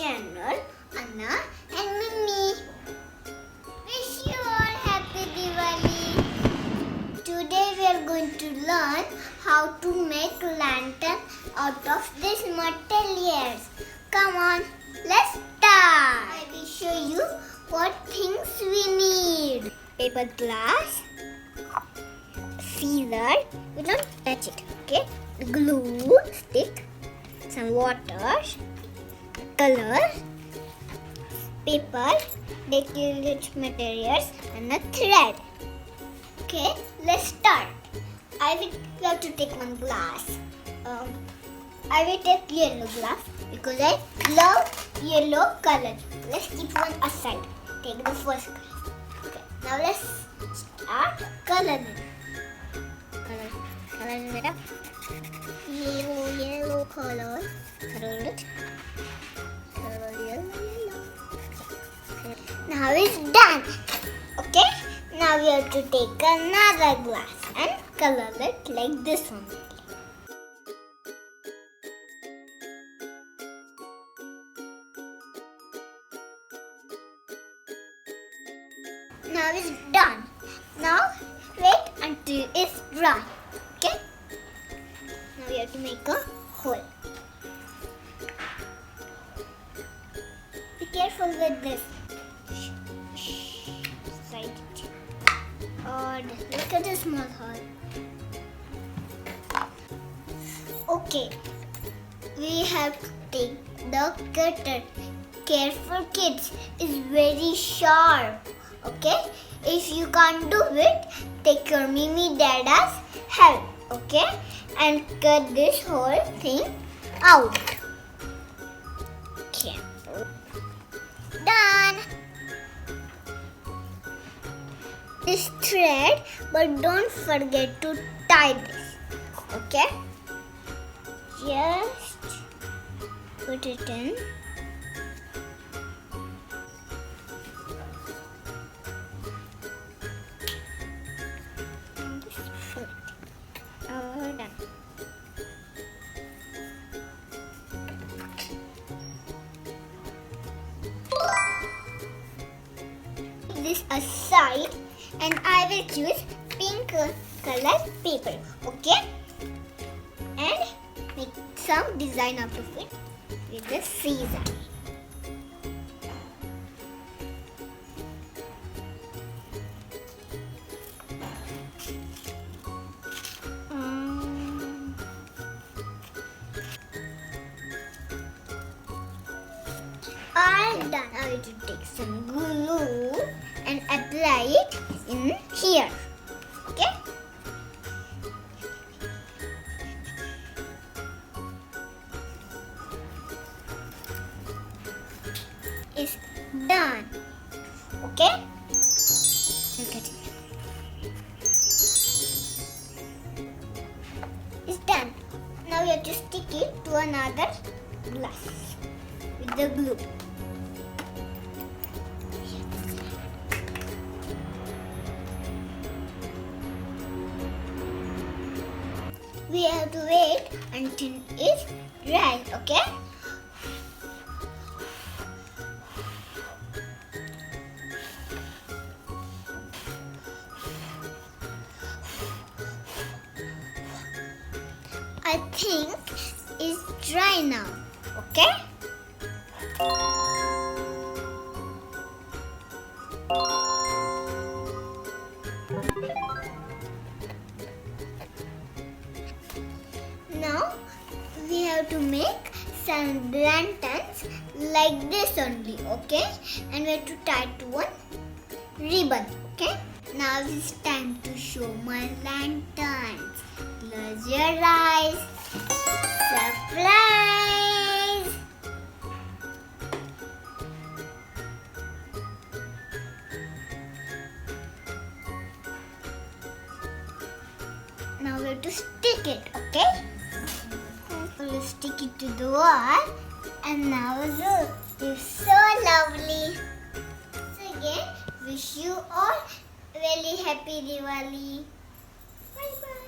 channel Anna and Mimi. Wish you all happy Diwali. Today we are going to learn how to make lantern out of these materials. Come on, let's start. I will show you what things we need. Paper glass, scissors, you don't touch it, okay? Glue stick, some water, color, paper, decorative materials and a thread. Okay, let's start. We have to take one glass. I will take yellow glass because I love yellow color. Let's keep one aside. Take the first glass. Okay, now let's start coloring. Color it up. Yellow color. Color it. Color yellow. Now it's done. Okay. Now we have to take another glass and color it like this one. Now it's done. Now wait until it's dry. Okay? Now we have to make a hole. Be careful with this. Slide it. Look at the small hole. Okay. We have to take the cutter. Careful kids, it's very sharp. Okay? If you can't do it, take your Mimi Dada's help. Okay? And cut this whole thing out. Okay. Done. This thread, but don't forget to tie this. Okay? Just put it in. Done. This aside and I will choose pink color paper. Okay? And make some design out of it with the scissors. All done. I will take some glue and apply it in here. Okay? It's done. Okay? Look at it. It's done. Now we have to stick it to another glass with the glue. We have to wait until it's dry, okay? I think it's dry now, okay? Now we have to make some lanterns like this only, okay? And we have to tie to one ribbon, okay? Now it's time to show my lanterns. Close your eyes. Surprise! Now we have to stick it, okay? We'll stick it to the wall and now look, it's so lovely. So again, wish you all really happy Diwali. Bye bye.